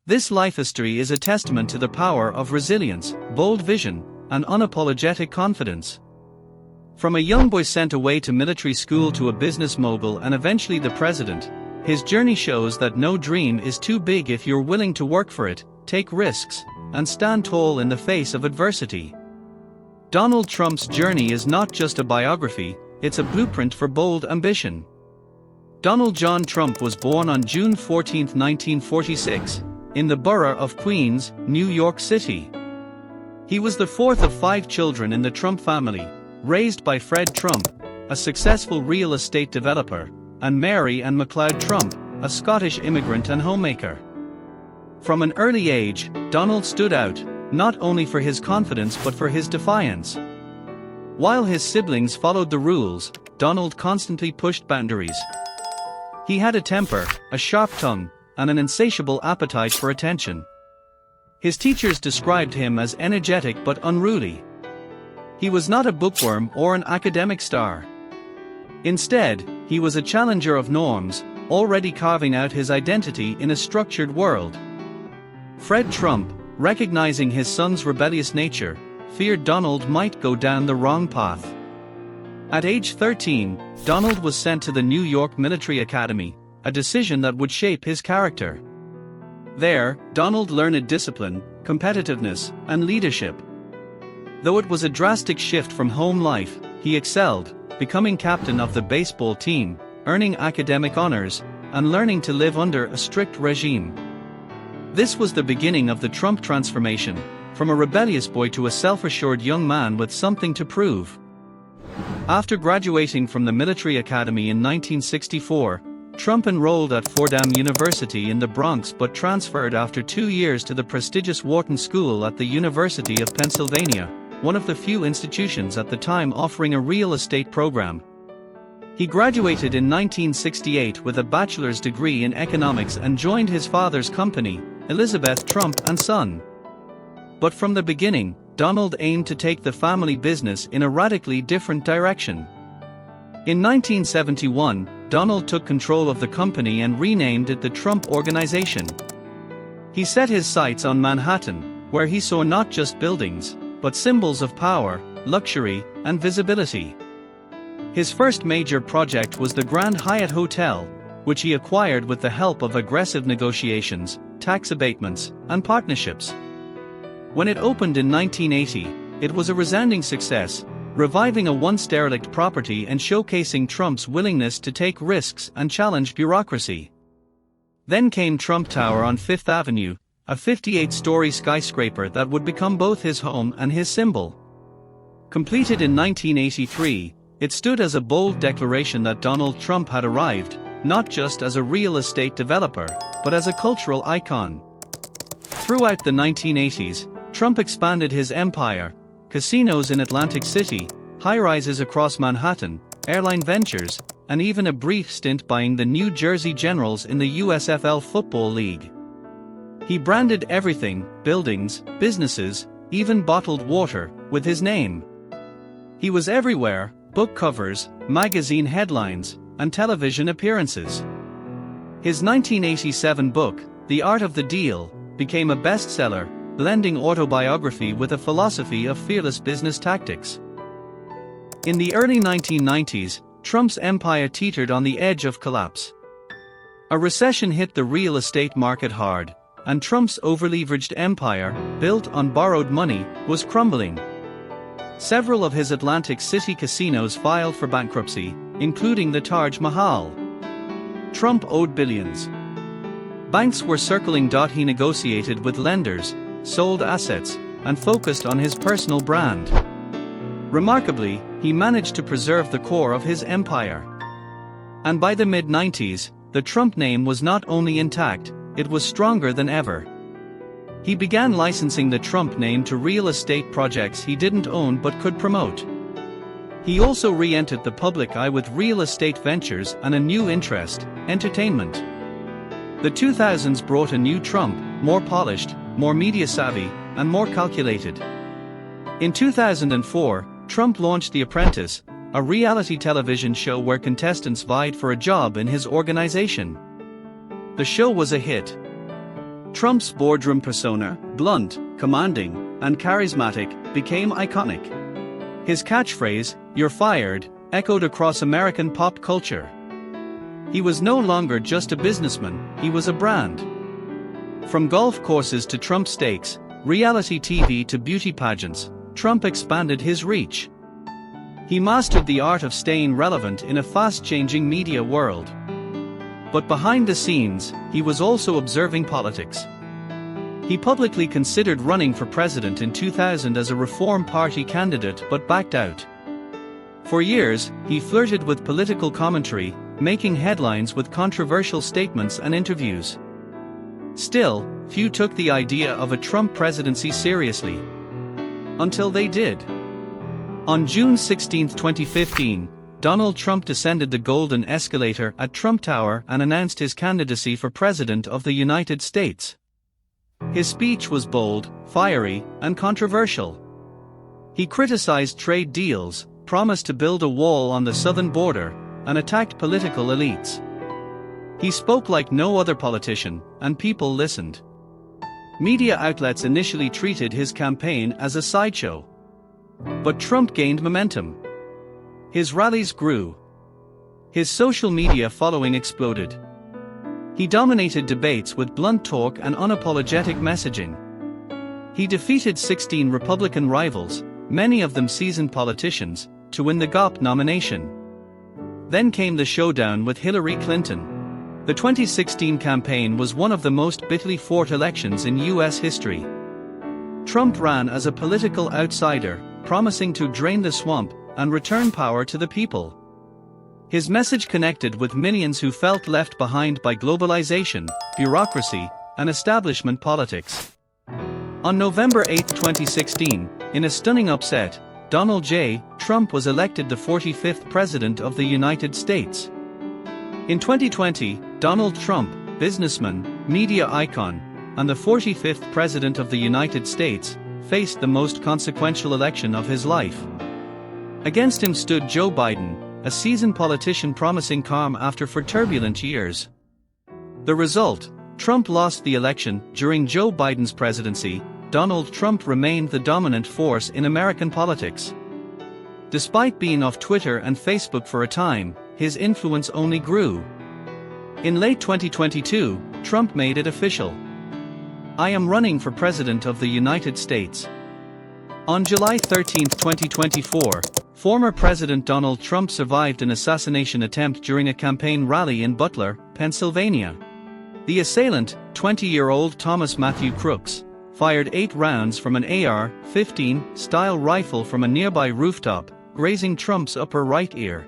This life history is a testament to the power of resilience, bold vision, and unapologetic confidence. From a young boy sent away to military school to a business mogul and eventually the president, his journey shows that no dream is too big if you're willing to work for it, take risks, and stand tall in the face of adversity. Donald Trump's journey is not just a biography, it's a blueprint for bold ambition. Donald John Trump was born on June 14, 1946, in the borough of Queens, New York City. He was the fourth of 5 children in the Trump family, raised by Fred Trump, a successful real estate developer, and Mary Ann MacLeod Trump, a Scottish immigrant and homemaker. From an early age, Donald stood out, not only for his confidence but for his defiance. While his siblings followed the rules, Donald constantly pushed boundaries. He had a temper, a sharp tongue, and an insatiable appetite for attention. His teachers described him as energetic but unruly. He was not a bookworm or an academic star. Instead, he was a challenger of norms, already carving out his identity in a structured world. Fred Trump, recognizing his son's rebellious nature, feared Donald might go down the wrong path. At age 13, Donald was sent to the New York Military Academy, a decision that would shape his character. There, Donald learned discipline, competitiveness, and leadership. Though it was a drastic shift from home life, he excelled, becoming captain of the baseball team, earning academic honors, and learning to live under a strict regime. This was the beginning of the Trump transformation, from a rebellious boy to a self-assured young man with something to prove. After graduating from the military academy in 1964, Trump enrolled at Fordham University in the Bronx but transferred after 2 years to the prestigious Wharton School at the University of Pennsylvania, one of the few institutions at the time offering a real estate program. He graduated in 1968 with a bachelor's degree in economics and joined his father's company, Elizabeth Trump and Son. But from the beginning, Donald aimed to take the family business in a radically different direction. In 1971, Donald took control of the company and renamed it the Trump Organization. He set his sights on Manhattan, where he saw not just buildings, but symbols of power, luxury, and visibility. His first major project was the Grand Hyatt Hotel, which he acquired with the help of aggressive negotiations, tax abatements, and partnerships. When it opened in 1980, it was a resounding success, reviving a once derelict property and showcasing Trump's willingness to take risks and challenge bureaucracy. Then came Trump Tower on Fifth Avenue, a 58-story skyscraper that would become both his home and his symbol. Completed in 1983, it stood as a bold declaration that Donald Trump had arrived, not just as a real estate developer, but as a cultural icon. Throughout the 1980s, Trump expanded his empire: casinos in Atlantic City, high-rises across Manhattan, airline ventures, and even a brief stint buying the New Jersey Generals in the USFL Football League. He branded everything, buildings, businesses, even bottled water, with his name. He was everywhere: book covers, magazine headlines, and television appearances. His 1987 book, The Art of the Deal, became a bestseller, blending autobiography with a philosophy of fearless business tactics. In the early 1990s, Trump's empire teetered on the edge of collapse. A recession hit the real estate market hard, and Trump's overleveraged empire, built on borrowed money, was crumbling. Several of his Atlantic City casinos filed for bankruptcy, including the Taj Mahal. Trump owed billions. Banks were circling. He negotiated with lenders, sold assets, and focused on his personal brand. Remarkably, he managed to preserve the core of his empire. And by the mid-90s, the Trump name was not only intact, it was stronger than ever. He began licensing the Trump name to real estate projects he didn't own but could promote. He also re-entered the public eye with real estate ventures and a new interest: entertainment. The 2000s brought a new Trump, more polished, more media-savvy, and more calculated. In 2004, Trump launched The Apprentice, a reality television show where contestants vied for a job in his organization. The show was a hit. Trump's boardroom persona, blunt, commanding, and charismatic, became iconic. His catchphrase, "You're fired," echoed across American pop culture. He was no longer just a businessman, he was a brand. From golf courses to Trump steaks, reality TV to beauty pageants, Trump expanded his reach. He mastered the art of staying relevant in a fast-changing media world. But behind the scenes, he was also observing politics. He publicly considered running for president in 2000 as a Reform Party candidate but backed out. For years, he flirted with political commentary, making headlines with controversial statements and interviews. Still, few took the idea of a Trump presidency seriously. Until they did. On June 16, 2015, Donald Trump descended the golden escalator at Trump Tower and announced his candidacy for President of the United States. His speech was bold, fiery, and controversial. He criticized trade deals, promised to build a wall on the southern border, and attacked political elites. He spoke like no other politician, and people listened. Media outlets initially treated his campaign as a sideshow. But Trump gained momentum. His rallies grew. His social media following exploded. He dominated debates with blunt talk and unapologetic messaging. He defeated 16 Republican rivals, many of them seasoned politicians, to win the GOP nomination. Then came the showdown with Hillary Clinton. The 2016 campaign was one of the most bitterly fought elections in U.S. history. Trump ran as a political outsider, promising to drain the swamp and return power to the people. His message connected with millions who felt left behind by globalization, bureaucracy, and establishment politics. On November 8, 2016, in a stunning upset, Donald J. Trump was elected the 45th President of the United States. In 2020, Donald Trump, businessman, media icon, and the 45th President of the United States, faced the most consequential election of his life. Against him stood Joe Biden, a seasoned politician promising calm after 4 turbulent years. The result: Trump lost the election. During Joe Biden's presidency, Donald Trump remained the dominant force in American politics. Despite being off Twitter and Facebook for a time, his influence only grew. In late 2022, Trump made it official. "I am running for President of the United States." On July 13, 2024, former President Donald Trump survived an assassination attempt during a campaign rally in Butler, Pennsylvania. The assailant, 20-year-old Thomas Matthew Crooks, fired 8 rounds from an AR-15 style rifle from a nearby rooftop, grazing Trump's upper right ear.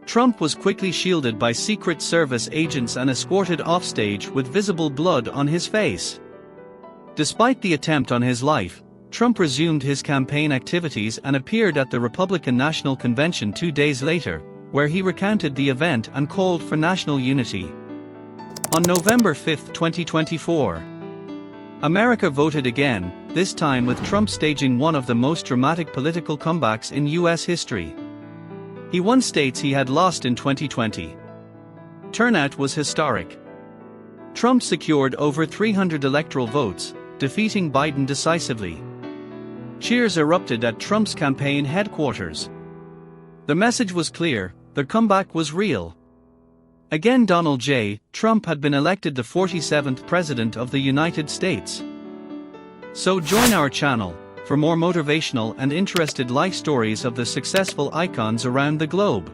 Trump was quickly shielded by Secret Service agents and escorted offstage with visible blood on his face. Despite the attempt on his life, Trump resumed his campaign activities and appeared at the Republican National Convention 2 days later, where he recounted the event and called for national unity. On November 5, 2024, America voted again, this time with Trump staging one of the most dramatic political comebacks in U.S. history. He won states he had lost in 2020. Turnout was historic. Trump secured over 300 electoral votes, defeating Biden decisively. Cheers erupted at Trump's campaign headquarters. The message was clear: the comeback was real. Again, Donald J. Trump had been elected the 47th President of the United States. So join our channel for more motivational and interesting life stories of the successful icons around the globe.